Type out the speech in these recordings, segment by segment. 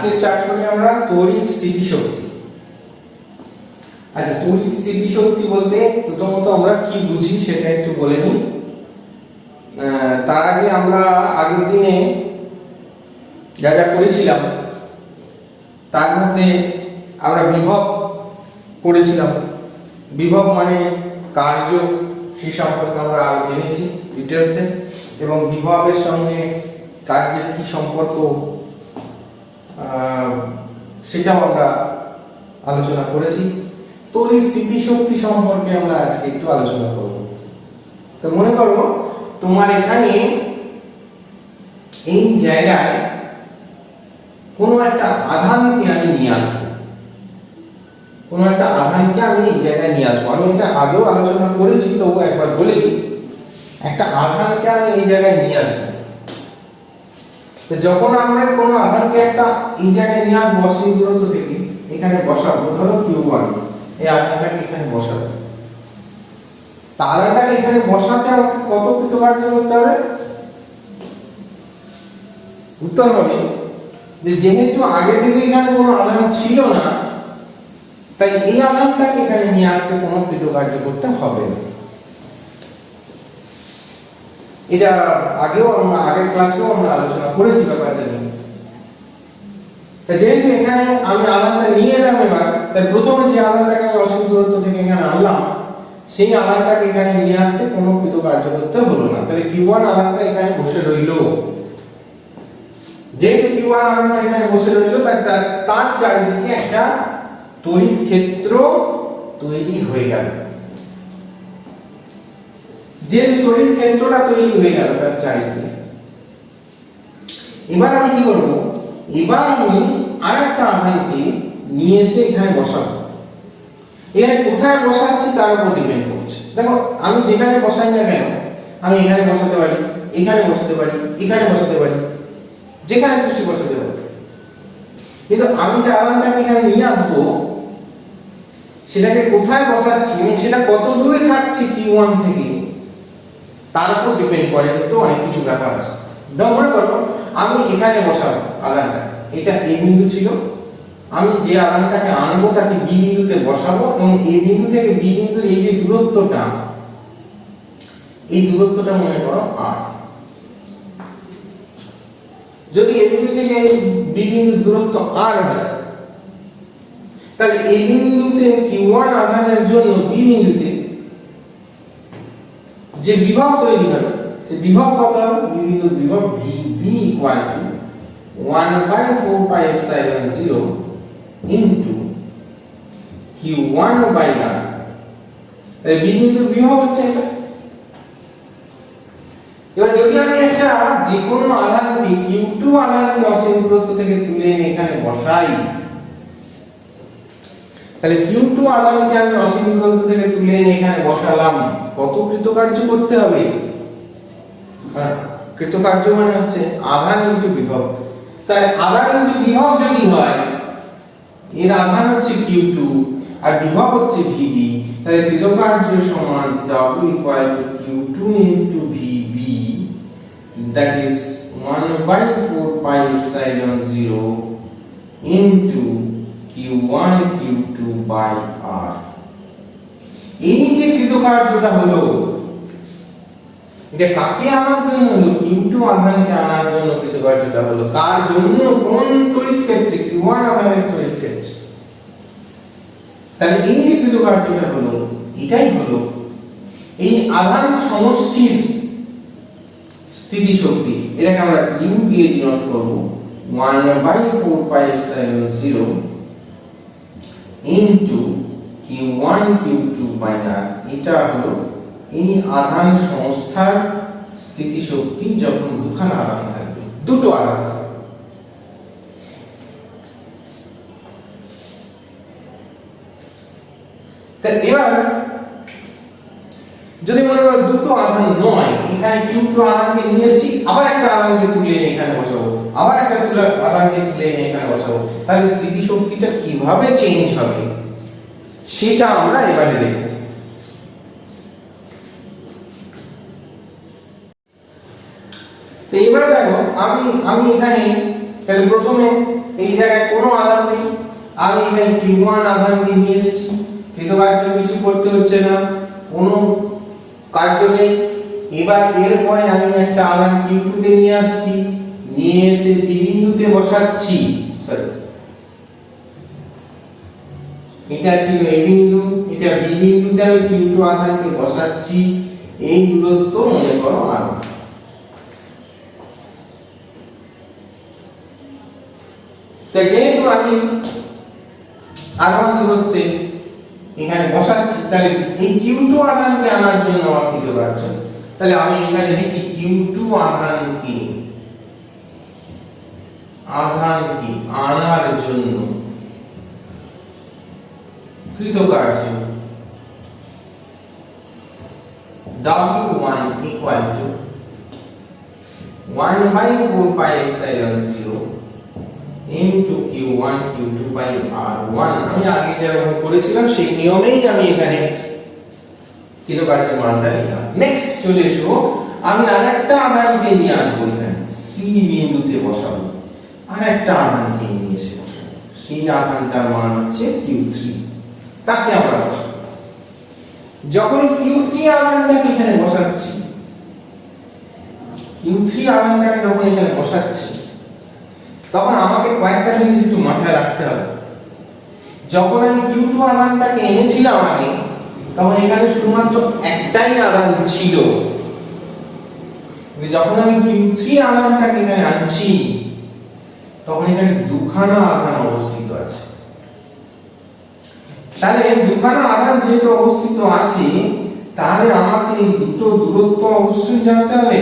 আজকে স্টার্ট করি আমরা তড়িৎ স্থিতিশক্তি। আচ্ছা, তড়িৎ স্থিতিশক্তি বলতে প্রথমত আমরা কি বুঝি সেটা একটু বলে নিই। তার আগে আমরা আগের দিনে যা যা করেছিলাম তার মধ্যে আমরা বিভব পড়েছিলাম। বিভব মানে কার্য, সে সম্পর্কে আমরা আরো জেনেছি ডিটেলসে, এবং বিভবের সঙ্গে কার্যের কি সম্পর্ক সেটাও আমরা আলোচনা করেছি। তড়িৎ স্থিতিশক্তি সম্পর্কে আমরা আজকে একটু আলোচনা করব। তো মনে করো তোমার এখানে এই জায়গায় কোনো একটা আধানকে আমি নিয়ে আসবো, কোনো একটা আধানকে আমি এই জায়গায় নিয়ে আসবো। আমি এটা আগেও আলোচনা করেছি, তবু একবার বলে দিই। একটা আধানকে আমি এই জায়গায় নিয়ে আসবো। তো যখন আমরা কোনো আধানকে একটা এই জায়গায় নিয়ে আসবো অসীম দূরত্ব থেকে, এখানে বসাবো, ধরো Q1, এই আধানটাকে এখানে বসাবো। তা আধানটাকে এখানে বসাতে আমাকে কত কৃতকার্য করতে হবে? উত্তর হবে যে যেহেতু আগে থেকে এখানে কোনো আধান ছিল না, তাই এই আধানটাকে এখানে নিয়ে আসতে কোনো কৃতকার্য করতে হবে না। এটা আগেও আমরা আগের ক্লাসেও আমরা আলোচনা করেছি ব্যাপারটা নিয়ে। যেহেতু এখানে আমি আধানটা নিয়ে এলাম, এবার তাই প্রথমে যে আধানটাকে আমি অসীম দূরত্ব থেকে এখানে আনলাম, সেই আধানটাকে এখানে নিয়ে আসতে কোনো কৃতকার্য করতে হলো না। তাহলে Q1 আধানটা এখানে বসে রইল। যেহেতু Q1 আধানটা এখানে বসে রইল, তার চারিদিকে একটা তড়িৎ ক্ষেত্র তৈরি হয়ে গেল। যে তড়িৎ ক্ষেত্রটা তৈরি হয়ে গেল তার চারিদিকে, এবার আমি কি করব? এবার আমি আরেকটা আধানকে নিয়ে এসে এখানে বসাবো। এখানে কোথায় বসাচ্ছি তার উপর ডিপেন্ড করছে। দেখো, আমি যেখানে বসাই না কেন, আমি এখানে বসাতে পারি, এখানে বসাতে পারি, এখানে বসাতে পারি, যেখানে খুশি বসাতে পারি। কিন্তু আমি যে আধানটাকে এখানে নিয়ে আসবো সেটাকে কোথায় বসাচ্ছি এবং সেটা কত দূরে থাকছে Q1 থেকে তার উপর ডিপেন্ড করে। কিন্তু অনেক কিছু ব্যাপার আছে। মনে করো আমি এখানে বসাবো আধানটা, এটা A বিন্দু ছিল, আমি যে আধানটাকে আনবো তাকে B বিন্দুতে বসাবো, এবং A বিন্দু থেকে B বিন্দুর এই যে দূরত্বটা, এই দূরত্বটা মনে করো R। যদি A বিন্দু থেকে এই B বিন্দুর দূরত্ব R হয়, তাহলে A বিন্দুতে Q1 আধানের জন্য B বিন্দুতে যে বিভব তৈরি হবে, সেই বিভব কত হবে? B বিন্দুর বিভব VB = 1/4πε0 ইনটু Q1/R। তাহলে B বিন্দুর বিভব হচ্ছে এটা। এবার যদি আমি একটা যে কোনো আধানকে Q2 আধানকে অসীম দূরত্ব থেকে তুলে এনে এখানে বসাই, তাহলে Q2 আধানকে আমি অসীম দূরত্ব থেকে তুলে এনে এখানে বসালাম, কত কৃতকার্য করতে হবে? কৃতকার্য মানে হচ্ছে আধান ইনটু বিভব। তাহলে আধান ইনটু বিভব যদি হয়, এর আধান হচ্ছে Q2 আর বিভব হচ্ছে VB, তাহলে কৃতকার্য সমান W = Q2 into VB, that is 1/4πε0 into Q1 Q2/R। এই যে কৃতকার্যটা হলো, এটা কাকে আনার জন্য হলো? Q2 আধানকে আনার জন্য কৃতকার্যটা হলো। কার জন্য? কোন তড়িৎ ক্ষেত্রে? Q1 আধানের তড়িৎ ক্ষেত্রে। তাহলে এই যে কৃতকার্যটা হলো, এটাই হলো এই আধান সমষ্টির স্থিতিশক্তি। এটাকে আমরা U দিয়ে ডিনোট করব, 1/4πε0 ইনটু Q1 Q2/R। এটা হলো এই আধান সংস্থার স্থিতিশক্তি যখন দুখানা আধান থাকবে, দুটো আধান থাকবে। এবার যদি মনে করো দুটো আধান নয়, এখানে Q2 আধানকে নিয়ে এসেছি, আবার একটা আধানকে তুলে এনে এখানে বসাবো, আবার একটা আধানকে তুলে এনে এখানে বসাবো, তাহলে স্থিতিশক্তিটা কিভাবে চেঞ্জ হবে সেটা আমরা এবারে দেখব। তো এবারে দেখো, আমি এখানে তাহলে প্রথমে এই জায়গায় কোনো আধান নেই, আমি এখানে Q1 আধানকে নিয়ে এসেছি, কৃতকার্য কিছু করতে হচ্ছে না, কোনো কার্য নেই। এবার এরপরে আমি একটা আধান Q2 কে নিয়ে আসছি, নিয়ে এসে B বিন্দুতে বসাচ্ছি। এটা ছিল A বিন্দু, এটা B বিন্দুতে আমি Q2 আধানকে বসাচ্ছি। এই দূরত্ব মনে করো R1। তাই যেহেতু আমি R1 দূরত্বে এখানে বসাচ্ছি, তাহলে এই Q2 আধানকে আনার জন্য আমার কি কৃতকার্য, তাহলে আমি এখানে লিখি Q2 আধানকে আনার জন্য কৃতকার্য W1 equal to 1/4 pi epsilon 0 into Q1 Q2 by R1। আমি আগে যেরকম করেছিলাম সেই নিয়মেই আমি এখানে কৃতকার্যের মানটা নিলাম। নেক্সট চলে এসো, আমি আরেকটা আধানকে নিয়ে আসবো, এখানে C বিন্দুতে বসাবো, আরেকটা আধানকে নিয়ে এসে বসাবো। সেই আধানটার মান হচ্ছে Q3, তাকে আমরা বসাবো। যখন Q3 আধানটাকে এখানে বসাচ্ছি, Q3 আধানটাকে যখন এখানে বসাচ্ছি, তখন আমাকে কয়েকটা জিনিস একটু মাথায় রাখতে হবে। যখন আমি Q2 আধানটাকে এনেছিলাম আগে, তখন এখানে শুধুমাত্র একটাই আধান ছিল। যখন আমি Q3 আধানটাকে এখানে আনছি, তখন এখানে দুখানা আধান অবস্থিত আছে। তাহলে দুখানা আধান যেহেতু অবস্থিত আছে, তাহলে আমাকে এই দুটো দূরত্ব অবশ্যই জানতে হবে।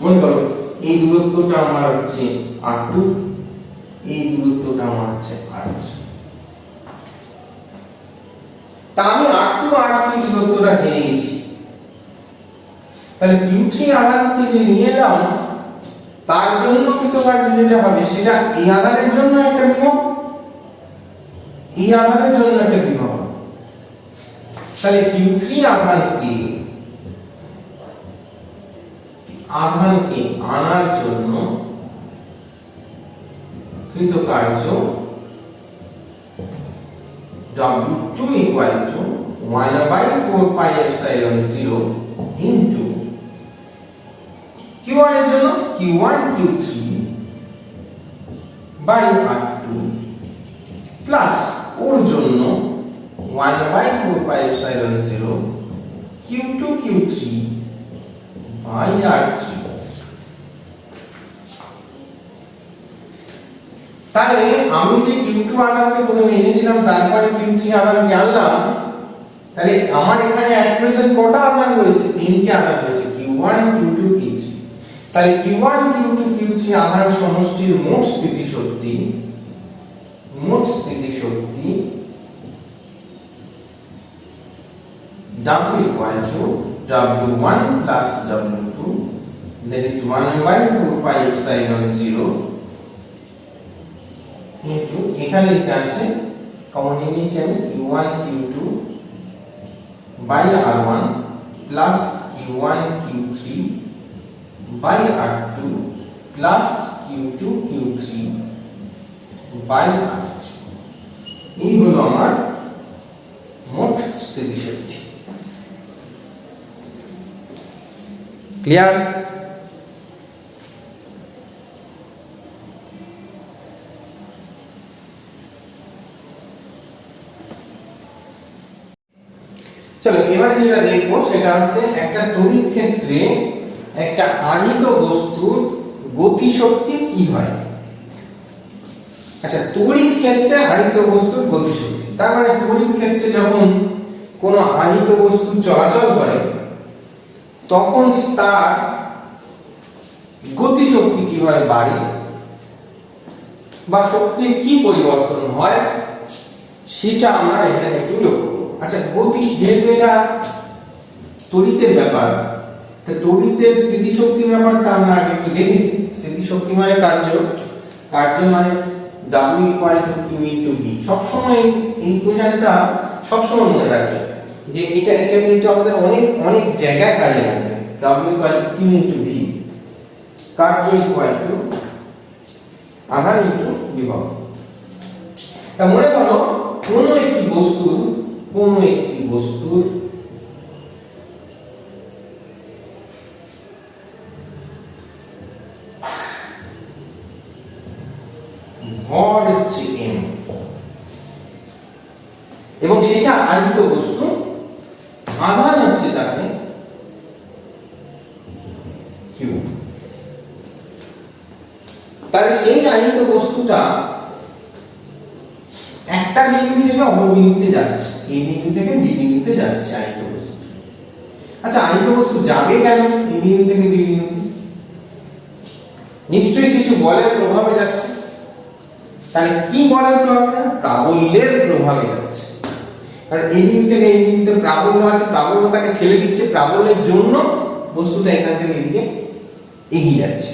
মনে করো এই দূরত্বটা আমার হচ্ছে R2, এই দূরত্বটা আমার হচ্ছে R3। তা আমি R2 R3 দূরত্বটা জেনে গেছি, তাহলে Q3 আধানকে যে নিয়ে এলাম, তার জন্য কৃতকার্য যেটা হবে সেটা এই আধানের জন্য একটা বিভব, এই আধানের জন্য একটা বিভব। তাহলে Q3 আধানকে আনার জন্য কৃতকার্য W2 equal to 1/4 pi epsilon 0 into Q1 এর জন্য Q1 Q3 by R2 plus ওর জন্য 1/4 pi epsilon 0 Q2 Q3 by R3। তাহলে আমি যে Q2 আধানকে প্রথমে এনেছিলাম, তারপরে Q3 আধানকে আনলাম, তাহলে আমার এখানে অ্যাট প্রেজেন্ট কটা আধান রয়েছে? তিনটে আধান রয়েছে, Q1 Q2 Q3। তাহলে Q1 Q2 Q3 আধান সমষ্টির মোট স্থিতিশক্তি W equal to W1 plus W2, that is 1/4 pi epsilon 0 into, এখানে এটা আছে কমন নিয়েছি আমি, Q1 Q2 by R1 plus Q1 Q3 by R2 plus Q2 Q3 by R3। এই হলো আমার মোট স্থিতিশক্তি। ক্লিয়ার? চলো এবারে যেটা দেখবো সেটা হচ্ছে একটা তড়িৎ ক্ষেত্রে একটা আহিত বস্তুর গতিশক্তি কি হয়। আচ্ছা, তড়িৎ ক্ষেত্রে আহিত বস্তুর গতিশক্তি, তার মানে তড়িৎ ক্ষেত্রে যখন কোনো আহিত বস্তু চলাচল করে, তখন তার গতিশক্তি কিভাবে বাড়ে বা শক্তির কি পরিবর্তন হয়, সেটা আমরা এখানে একটু লক্ষ্য করব। আচ্ছা, গতি যেহেতু এটা তড়িতের ব্যাপার, তো তড়িতের স্থিতিশক্তির ব্যাপারটা আমরা আগে একটু দেখেছি। স্থিতিশক্তি মানে কার্য মানে W equal to Q into V। সবসময় এই কোশ্চেনটা সবসময় মনে রাখবে যে এটা কিন্তু আমাদের অনেক জায়গায় কাজে লাগবে। W equal to Q into V, কার্য equal to আধান ইনটু বিভব। তা মনে করো কোনো একটি বস্তুর ভর হচ্ছে m এবং সেটা আহিত বস্তু, আধান হচ্ছে তাকে q। তাহলে সেই আহিত বস্তুটা একটা বিন্দু থেকে অন্য বিন্দুতে যাচ্ছে, এই বিন্দু থেকে বি বিন্দুতে যাচ্ছে আহিত বস্তু। আচ্ছা আহিত বস্তু যাবে কেন এই বিন্দু থেকে বি বিন্দুতে? নিশ্চয়ই কিছু বলের প্রভাবে যাচ্ছে। তাহলে কি বলের প্রভাবে? প্রাবল্যের প্রভাবে যাচ্ছে। কারণ এই বিন্দু থেকে এই বিন্দুতে প্রাবল্য আছে, প্রাবল্য তাকে ঠেলে দিচ্ছে, প্রাবল্যের জন্য বস্তুটা এখান থেকে এদিকে এগিয়ে যাচ্ছে।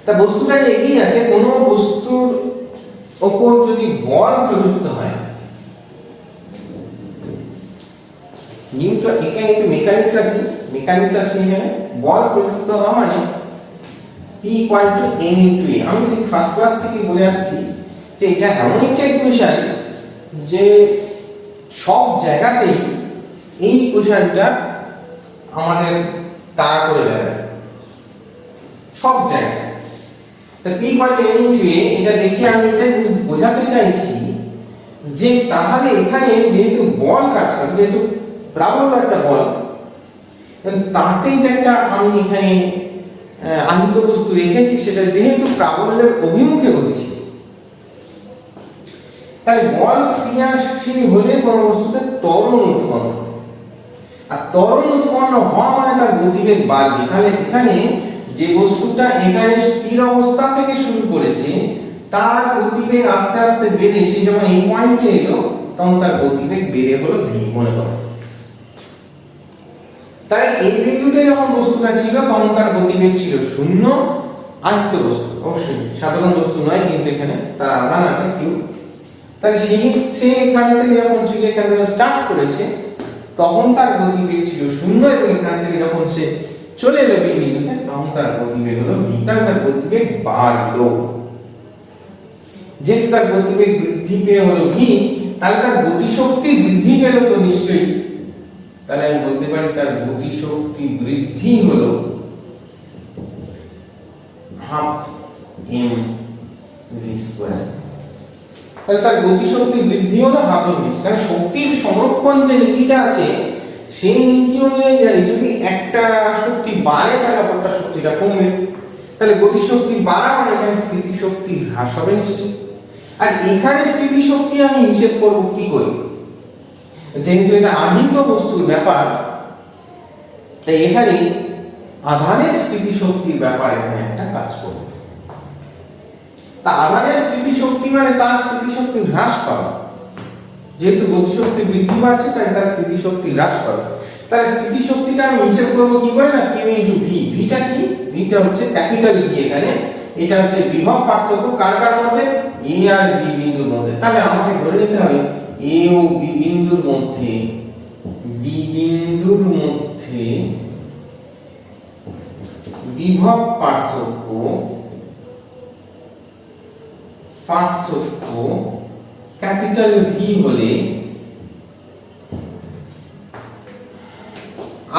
তা বস্তুটা যে এগিয়ে যাচ্ছে, কোনো বস্তুর ওপর যদি বল প্রযুক্ত হয়, নিউটন এখানে একটু মেকানিক্স আছে এখানে বল প্রযুক্ত হওয়া মানে P = m × a। আমি ঠিক ফার্স্ট ক্লাস থেকে বলে আসছি যে এটা এমন একটা ইকুয়েশন যে সব জায়গাতেই এই ইকুয়েশনটা আমাদের তাড়া করে দেয়, সব জায়গায়। তা P = m × a, এটা দেখে আমি এটা বোঝাতে চাইছি যে তাহলে এখানে যেহেতু বল কাজ করে, যেহেতু প্রাবল্য একটা বল, তাতে যেটা আমি এখানে আহিত বস্তু রেখেছি সেটা যেহেতু প্রাবল্যের অভিমুখে গতিশীল, তাই বল ক্রিয়াশীল হলে কোনো বস্তুতে ত্বরণ উৎপন্ন হয়, আর ত্বরণ উৎপন্ন হওয়া মানে তার গতিবেগ বাড়বে। তাহলে এখানে যে বস্তুটা এখানে স্থির অবস্থা থেকে শুরু করেছে তার গতিবেগ আস্তে আস্তে বেড়ে সে যখন এই পয়েন্টে এলো তখন তার গতিবেগ বেড়ে হলো v মনে করো। তাই এই বিন্দুতে যখন বস্তুটা ছিল তখন তার গতিবেগ ছিল 0, আহিত বস্তু অবশ্যই সাধারণ বস্তু নয়, কিন্তু এখানে তার আধান আছে q। তাহলে সে এখান থেকে যখন ছিল, এখান থেকে স্টার্ট করেছে তখন তার গতিবেগ ছিল 0 এবং এখান থেকে যখন সে চলে এলো বিন্দুতে তখন তার গতিবেগ হলো v। তার গতিবেগ বাড়লো, যেহেতু তার গতিবেগ বৃদ্ধি পেয়ে হলো v, তাহলে তার গতিশক্তি বৃদ্ধি পেল তো নিশ্চয়ই। তাহলে আমি বলতে পারি তার গতিশক্তি বৃদ্ধি হলো ½mv²। তাহলে তার গতিশক্তি বৃদ্ধি হলো ½ mv²। কারণ শক্তির সংরক্ষণ যে নীতিটা আছে সেই নীতি অনুযায়ী জানি যদি একটা শক্তি বাড়ে তাহলে অপরটা শক্তিটা কমবে। তাহলে গতিশক্তি বাড়া মানে এখানে স্থিতিশক্তি হ্রাস হবে নিশ্চয়ই। আর এখানে স্থিতিশক্তি আমি হিসেব করব কি করে? যেহেতু এটা আহিত বস্তুর ব্যাপার, তাই এখানে আধানের স্থিতিশক্তির ব্যাপার এখানে একটা কাজ করবে। তা আধানের স্থিতিশক্তি মানে তার স্থিতিশক্তি হ্রাস পাওয়া, যেহেতু গতিশক্তি বৃদ্ধি পাচ্ছে তাই তার স্থিতিশক্তি হ্রাস পাবে। তাহলে স্থিতিশক্তিটা আমি হিসেব করব কি করে না, q × v। ভিটা কি? ভিটা হচ্ছে ক্যাপিটাল ভি। এখানে এটা হচ্ছে বিভব পার্থক্য কার কার মধ্যে? a আর b বিন্দুর মধ্যে। তাহলে আমাকে ধরে নিতে হবে a ও b বিন্দুর মধ্যে বিভব পার্থক্য ক্যাপিটাল ভি হলে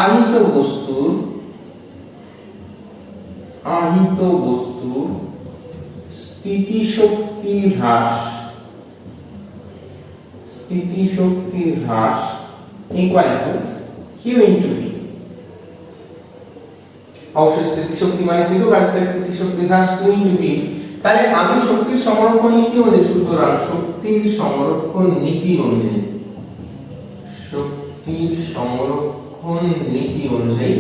আহিত বস্তুর স্থিতিশক্তির হ্রাস ইকুয়াল টু q × v। অবশ্যই স্থিতিশক্তি মানে বিভব আর স্থিতিশক্তির হ্রাস q × v। তাহলে আমি শক্তির সংরক্ষণ নীতি অনুযায়ী, সুতরাং শক্তির সংরক্ষণ নীতি অনুযায়ী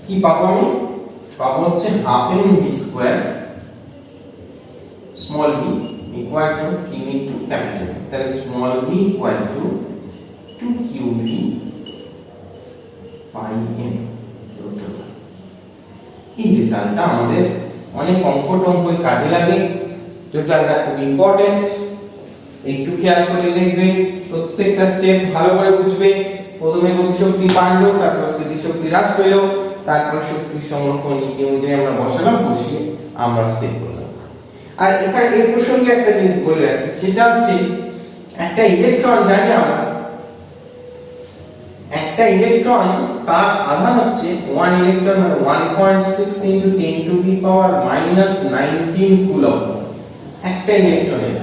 কি পাবো? আমি পাবো হচ্ছে ½ mv² b equal to q into capital। তাহলে small v equal to 2qv pi m total। এই রেজাল্টটা আমাদের অনেক অঙ্কই কাজে লাগে, রেজাল্টটা খুব ইম্পর্টেন্ট। একটু খেয়াল করে দেখবে, প্রত্যেকটা স্টেপ ভালো করে বুঝবে, প্রথমে গতিশক্তি বাড়লো, তারপর স্থিতিশক্তি হ্রাস পেলো, তারপর শক্তি সংরক্ষণ নীতি অনুযায়ী আমরা বসালাম, বসিয়ে আমরা স্থির করলাম। আর এখানে এই প্রসঙ্গে একটা জিনিস বলে রাখি, সেটা হচ্ছে একটা ইলেকট্রন জানি আমরা, একটা ইলেকট্রন তার আধান হচ্ছে 1 ইলেকট্রন মানে 1.6 × 10⁻⁻19 কুলম্ব একটা ইলেকট্রনের।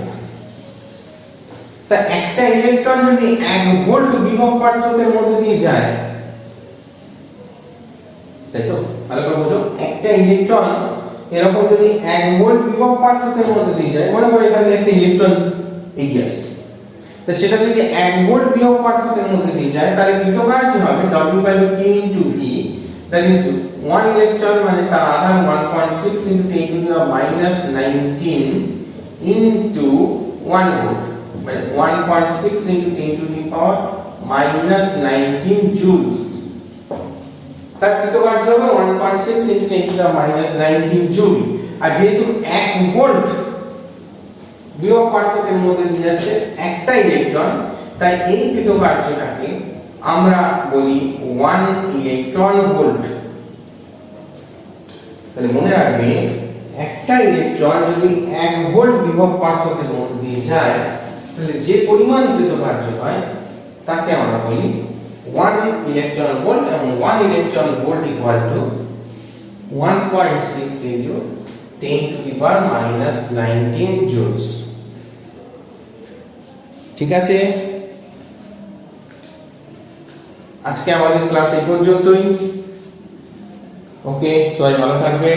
তা একটা ইলেকট্রন যদি 1 ভোল্ট বিভব পার্থক্যের মধ্যে দিয়ে যায়, তাই তো ভালো করে বুঝো, একটা ইলেকট্রন এরকম যদি 1 ভোল্ট বিভব পার্থক্যের মধ্যে দিয়ে যায়, মনে করো এখানে একটা ইলেকট্রন এগিয়ে আসছে, তো সেটা যদি 1 ভোল্ট বিভব পার্থক্যের মধ্যে দিয়ে যায়, তাহলে কৃতকার্য হবে W/Q × V, that is 1 electron মানে তার আধান 1.6 × 10⁻⁻19 into 1 ভোল্ট মানে 1.6 × 10⁻⁻19 জুল। তার কৃতকার্য হবে 1.6 × 10⁻⁻19 জুল। আর যেহেতু 1 ভোল্ট বিভব পার্থক্যের মধ্যে দিয়ে যাচ্ছে একটা ইলেকট্রন, তাই এই কৃতকার্যটাকে আমরা বলি 1 ইলেকট্রন ভোল্ট। তাহলে মনে রাখবে, একটা ইলেকট্রন যদি 1 ভোল্ট বিভব পার্থক্যের মধ্যে দিয়ে যায়, তাহলে যে পরিমাণ কৃতকার্য হয় তাকে আমরা বলি 1 ইলেকট্রন ভোল্ট, এবং 1 electron volt equal to 1.6 × 10⁻⁻19 joules. ঠিক আছে, আজকে আমাদের ক্লাস এই পর্যন্তই। ওকে, সবাই ভালো থাকবে।